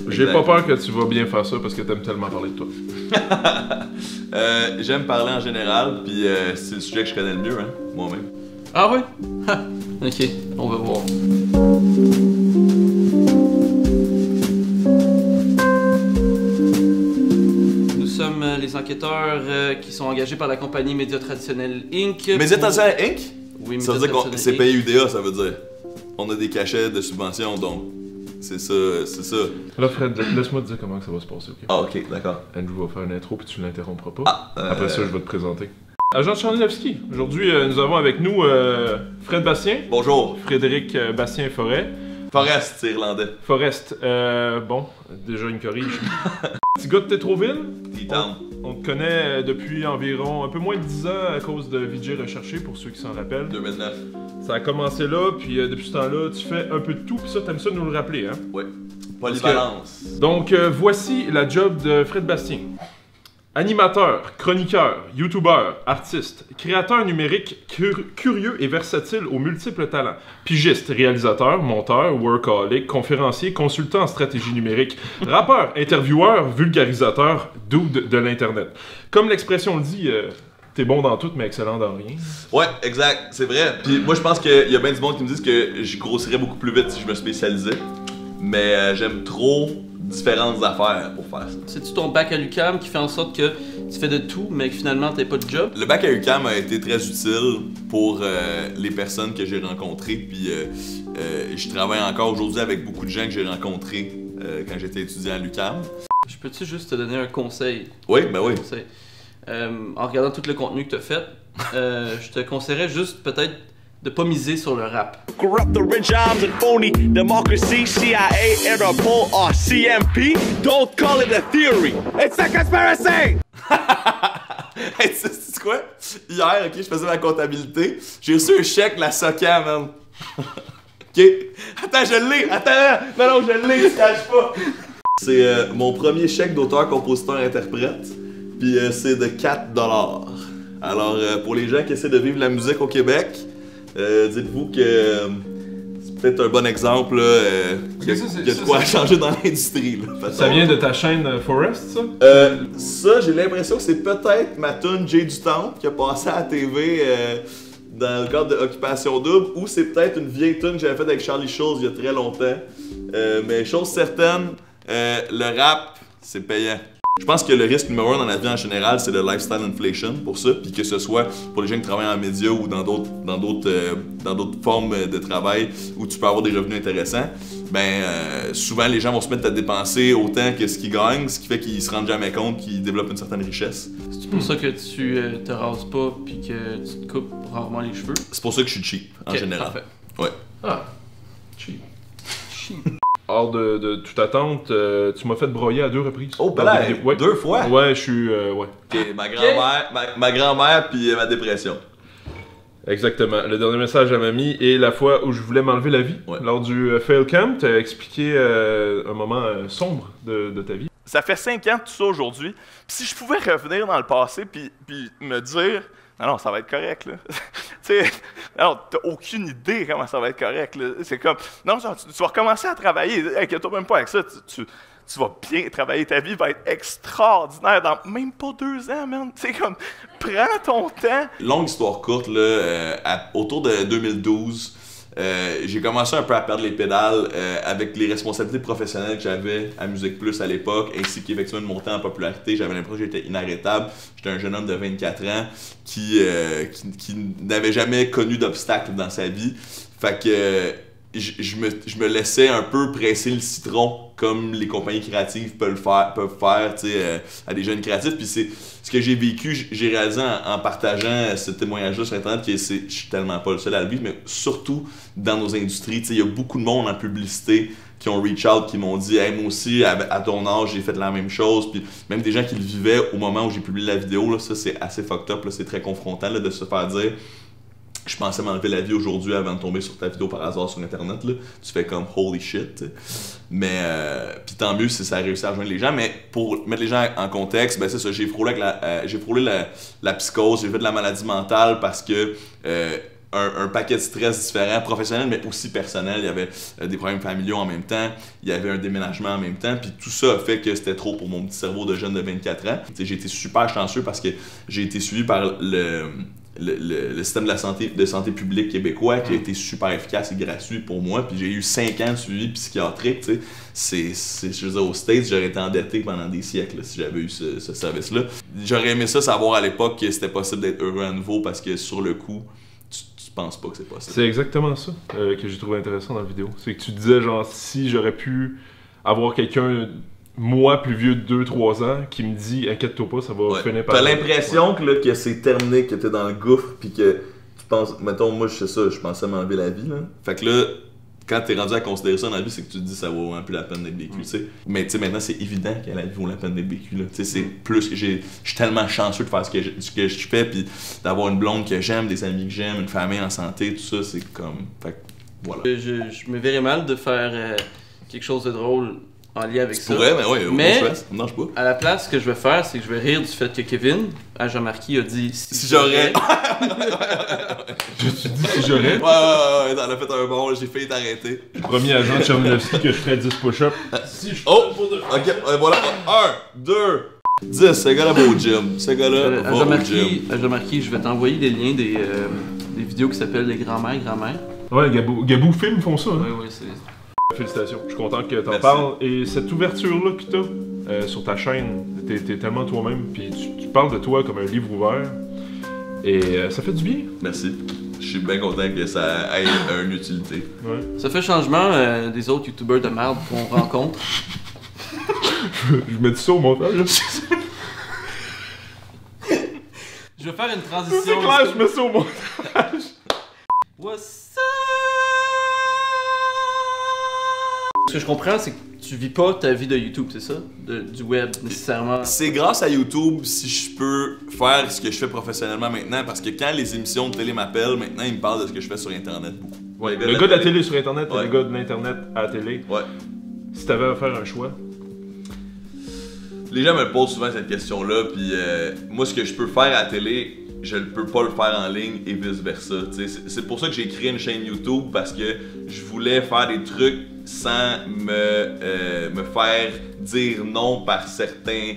J'ai pas peur que tu vas bien faire ça parce que t'aimes tellement parler de toi. J'aime parler en général, puis c'est le sujet que je connais le mieux, hein, moi-même. Ah ouais? Ok, on va voir. Nous sommes les enquêteurs qui sont engagés par la compagnie Média Traditionnel Inc. Média Traditionnel Inc? Oui, Ça veut dire que c'est payé UDA, ça veut dire. On a des cachets de subvention, donc c'est ça, c'est ça. Là, Fred, laisse-moi te dire comment ça va se passer, ok? Ah, ok, d'accord. Andrew va faire une intro puis tu l'interrompras pas. Ah, Après ça, je vais te présenter. Agent Charnilowski, aujourd'hui, nous avons avec nous Fred Bastien, Bonjour. Frédéric Bastien-Forêt. Forrest, c'est irlandais. Forest, bon, déjà une corrige. Petit gars de Tétroville. T-Town. On te connaît depuis environ un peu moins de 10 ans à cause de VJ Recherché, pour ceux qui s'en rappellent. 2009. Ça a commencé là, puis depuis ce temps-là, tu fais un peu de tout, puis ça, t'aimes ça nous le rappeler, hein? Oui. Polyvalence. Donc, voici la job de Fred Bastien. Animateur, chroniqueur, youtubeur, artiste, créateur numérique curieux et versatile aux multiples talents, pigiste, réalisateur, monteur, workaholic, conférencier, consultant en stratégie numérique, rappeur, intervieweur, vulgarisateur, dude de l'internet. Comme l'expression le dit, t'es bon dans tout mais excellent dans rien. Ouais, exact, c'est vrai. Puis moi, je pense qu'il y a bien du monde qui me disent que je grossirais beaucoup plus vite si je me spécialisais. Mais j'aime trop différentes affaires pour faire ça. C'est-tu ton bac à l'UQAM qui fait en sorte que tu fais de tout, mais que finalement t'as pas de job? Le bac à UQAM a été très utile pour les personnes que j'ai rencontrées, puis je travaille encore aujourd'hui avec beaucoup de gens que j'ai rencontrés quand j'étais étudiant à l'UQAM. Je peux-tu juste te donner un conseil? Oui, ben oui. Conseil. En regardant tout le contenu que t'as fait, je te conseillerais juste peut-être de pas miser sur le rap. Corrupt the rich arms and phony democracy, CIA, Interpol, or CMP. Don't call it a theory. It's a conspiracy! Hey, c'est quoi? Hier, ok, je faisais ma comptabilité. J'ai reçu un chèque de la SOCA, man. Ok. Attends, je l'ai. Attends, non, je l'ai, je cache pas. C'est mon premier chèque d'auteur, compositeur, interprète. Puis c'est de 4 $. Alors, pour les gens qui essaient de vivre la musique au Québec, dites-vous que c'est peut-être un bon exemple qu'il y a de quoi changer dans l'industrie. Ça vient de ta chaîne Forest, ça? Ça, j'ai l'impression que c'est peut-être ma tune Jay du Temple qui a passé à la TV dans le cadre de Occupation Double, ou c'est peut-être une vieille tune que j'avais faite avec Charlie Schulz il y a très longtemps. Mais chose certaine, le rap, c'est payant. Je pense que le risque numéro 1 dans la vie en général, c'est le lifestyle inflation pour ça, puis que ce soit pour les gens qui travaillent en médias ou dans d'autres formes de travail où tu peux avoir des revenus intéressants, ben souvent les gens vont se mettre à dépenser autant que ce qu'ils gagnent, ce qui fait qu'ils se rendent jamais compte qu'ils développent une certaine richesse. C'est pour ça que tu te rases pas puis que tu te coupes rarement les cheveux? C'est pour ça que je suis cheap en général. Parfait. Ouais. Ah, cheap. Hors de toute attente, tu m'as fait broyer à 2 reprises. Oh, ben ouais. 2 fois? Ouais, je suis... ouais. Ok, ma grand-mère puis ma dépression. Exactement. Le dernier message à mamie et la fois où je voulais m'enlever la vie. Ouais. Lors du fail camp, tu as expliqué un moment sombre de ta vie. Ça fait 5 ans de tout ça aujourd'hui. Puis si je pouvais revenir dans le passé puis me dire non, ça va être correct, là. Tu sais, non, t'as aucune idée comment ça va être correct, là. C'est comme, non, genre, tu vas recommencer à travailler. Inquiète-toi même pas avec ça. Tu vas bien travailler. Ta vie va être extraordinaire dans même pas 2 ans, man. C'est comme, prends ton temps. Longue histoire courte, là, autour de 2012, j'ai commencé un peu à perdre les pédales avec les responsabilités professionnelles que j'avais à Musique Plus à l'époque, ainsi qu'effectivement une montée en popularité. J'avais l'impression que j'étais inarrêtable. J'étais un jeune homme de 24 ans qui n'avait jamais connu d'obstacles dans sa vie. Fait que je me laissais un peu presser le citron comme les compagnies créatives peuvent faire à des jeunes créatifs. Puis c'est ce que j'ai vécu, j'ai réalisé en partageant ce témoignage-là sur Internet que je suis tellement pas le seul à le vivre, mais surtout dans nos industries. Il y a beaucoup de monde en publicité qui ont reach out, qui m'ont dit hey, moi aussi, à ton âge, j'ai fait la même chose. Puis même des gens qui le vivaient au moment où j'ai publié la vidéo, là, ça c'est assez fucked up, c'est très confrontant là, de se faire dire je pensais m'enlever la vie aujourd'hui avant de tomber sur ta vidéo par hasard sur Internet. Là. Tu fais comme holy shit. T'sais. Mais puis tant mieux si ça a réussi à rejoindre les gens. Mais pour mettre les gens en contexte, ben c'est ça, j'ai frôlé la psychose, j'ai fait de la maladie mentale parce que un paquet de stress différents, professionnels, mais aussi personnels. Il y avait des problèmes familiaux en même temps, il y avait un déménagement en même temps, puis tout ça a fait que c'était trop pour mon petit cerveau de jeune de 24 ans. J'ai été super chanceux parce que j'ai été suivi par le système de santé publique québécois qui a été super efficace et gratuit pour moi, puis j'ai eu 5 ans de suivi psychiatrique, tu sais. Je veux dire, aux States, j'aurais été endetté pendant des siècles là, si j'avais eu ce service-là. J'aurais aimé ça savoir à l'époque que c'était possible d'être heureux à nouveau parce que sur le coup, tu penses pas que c'est possible. C'est exactement ça que j'ai trouvé intéressant dans la vidéo. C'est que tu disais, genre, si j'aurais pu avoir quelqu'un, moi plus vieux de 2-3 ans, qui me dit « Inquiète-toi pas, ça va finir par... » T'as l'impression que c'est terminé, que t'es dans le gouffre, puis que tu penses... Mettons, moi, je sais ça, je pensais m'enlever la vie, là. Fait que là, quand t'es rendu à considérer ça dans la vie, c'est que tu te dis ça vaut vraiment plus la peine d'être vécu, tu sais. Mais tu sais, maintenant, c'est évident que la vie vaut la peine d'être vécue, là. Tu sais, c'est plus que je suis tellement chanceux de faire ce que je fais, puis d'avoir une blonde que j'aime, des amis que j'aime, une famille en santé, tout ça, c'est comme... Fait que, voilà. Je me verrais mal de faire quelque chose de drôle en lien avec ça. Pourrais, mais ouais, mais ça me marche pas. À la place, ce que je vais faire, c'est que je vais rire du fait que Kevin, à Jean-Marc, a dit Si j'aurais... Tu dis si j'aurais? Ouais, t'en as fait un bon, j'ai failli t'arrêter. J'ai promis à Jean Tchernovski que je ferais 10 push-ups. Si je Ok, voilà. 1, 2, 10. Ce gars-là va au gym. Ce gars-là va au gym. À Jean-Marc, je vais t'envoyer des liens des vidéos qui s'appellent les grands-mères, grand-mères. Ouais, Gabou Film font ça. Hein? Oui, c'est... Félicitations, je suis content que t'en Merci. parles. Et cette ouverture-là que t'as sur ta chaîne, t'es tellement toi-même, puis tu parles de toi comme un livre ouvert. Et ça fait du bien. Merci. Je suis bien content que ça ait une utilité. Ouais. Ça fait changement des autres youtubeurs de merde qu'on rencontre. Je mets ça au montage. Je vais faire une transition. C'est clair, je mets ça au montage. What's up? Ce que je comprends, c'est que tu vis pas ta vie de YouTube, c'est ça? Du web, nécessairement. C'est grâce à YouTube si je peux faire ce que je fais professionnellement maintenant, parce que quand les émissions de télé m'appellent, maintenant ils me parlent de ce que je fais sur Internet beaucoup. Ouais, le gars de la télé sur Internet et Ouais. le gars de l'Internet à la télé. Ouais. Si t'avais à faire un choix. Les gens me posent souvent cette question-là, puis moi, ce que je peux faire à la télé, je ne peux pas le faire en ligne et vice-versa. C'est pour ça que j'ai créé une chaîne YouTube, parce que je voulais faire des trucs sans me faire dire non par certains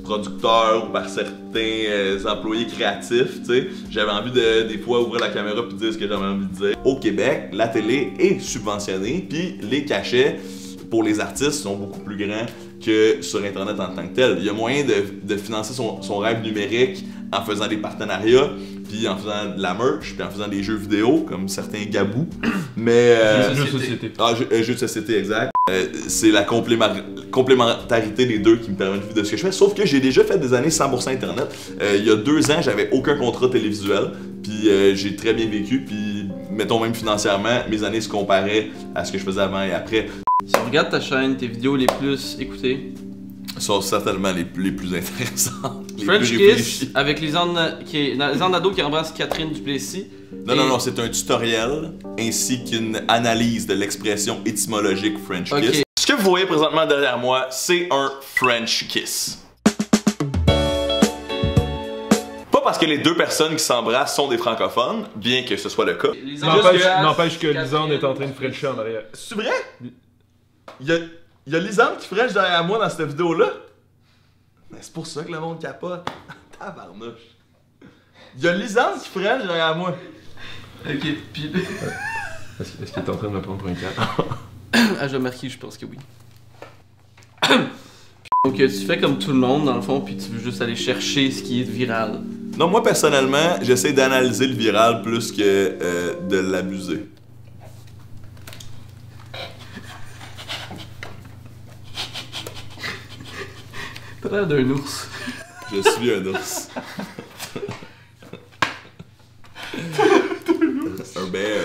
producteurs ou par certains employés créatifs. J'avais envie de, des fois, ouvrir la caméra et dire ce que j'avais envie de dire. Au Québec, la télé est subventionnée, puis les cachets pour les artistes sont beaucoup plus grands que sur Internet en tant que tel. Il y a moyen de financer son rêve numérique en faisant des partenariats, puis en faisant de la merch, puis en faisant des jeux vidéo, comme certains Gabou. Mais... Jeux de société. Ah, jeux de société, exact. C'est la complémentarité des deux qui me permet de vivre de ce que je fais. Sauf que j'ai déjà fait des années 100% Internet. Il y a 2 ans, j'avais aucun contrat télévisuel, puis j'ai très bien vécu, puis mettons même financièrement, mes années se comparaient à ce que je faisais avant et après. Si on regarde ta chaîne, tes vidéos les plus écoutées, Sont certainement les plus intéressantes. Les French plus Kiss réfléchies. avec les Nado qui embrassent Catherine Duplessis. Non, c'est un tutoriel ainsi qu'une analyse de l'expression étymologique French Ok. Kiss. Ce que vous voyez présentement derrière moi, c'est un French Kiss. Pas parce que les 2 personnes qui s'embrassent sont des francophones, bien que ce soit le cas. N'empêche que Lisande est en train de frencher en arrière. C'est vrai? Il y a Lisande qui French derrière moi dans cette vidéo-là? Mais c'est pour ça que le monde capote. Tabarnouche. Il y a Lisande qui French derrière moi. Ok, puis. Est-ce qu'il est en train de me prendre pour un cadre? À Jean-Marc, je pense que oui. Donc tu fais comme tout le monde dans le fond, puis tu veux juste aller chercher ce qui est viral. Non, moi personnellement, j'essaie d'analyser le viral plus que de l'abuser. T'as l'air d'un ours. Je suis un ours. Un bear.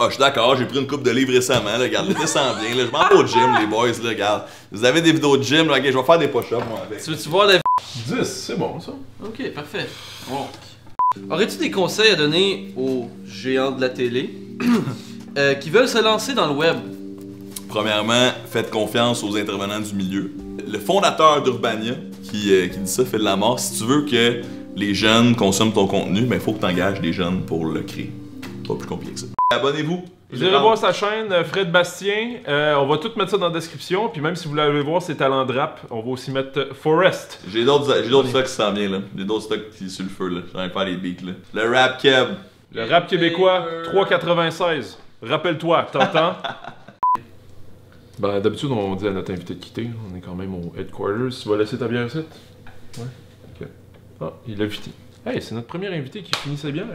Ah, je suis d'accord, j'ai pris une coupe de livres récemment, là, regarde, l'été s'en vient, là, je m'en vais au gym, les boys, là, regarde. Vous avez des vidéos de gym, là, ok, je vais faire des push-ups, moi, avec. Tu veux-tu voir la... 10, c'est bon ça. Ok, parfait. Bon. Aurais-tu des conseils à donner aux géants de la télé qui veulent se lancer dans le web? Premièrement, faites confiance aux intervenants du milieu. Le fondateur d'Urbania, qui dit ça, fait de la mort. Si tu veux que les jeunes consomment ton contenu, il faut que tu engages des jeunes pour le créer. Pas plus compliqué que ça. Abonnez-vous. Vous irez voir sa chaîne, Fred Bastien. On va tout mettre ça dans la description. Puis même si vous voulez aller voir ses talents de rap, on va aussi mettre Forest. J'ai d'autres stocks qui s'en viennent là. J'ai d'autres stocks qui sont sur le feu là. J'en ai pas les beats là. Le rap Keb. Le rap québécois, 3,96. Rappelle-toi, t'entends? Ben, d'habitude, on dit à notre invité de quitter. On est quand même au headquarters. Tu vas laisser ta bière ici? Ouais. Ok. Ah, il a fini. Hey, c'est notre premier invité qui finit sa bière.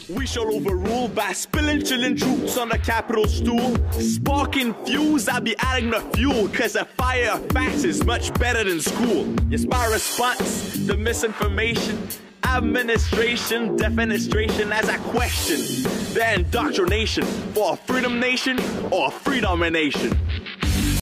We shall overrule by spilling chilling troops on the Capitol stool. Sparking fuse, I'll be adding the fuel, cause a fire of facts is much better than school. Yes, my response to misinformation, administration, defenestration as I question the indoctrination for a freedom nation or a free domination.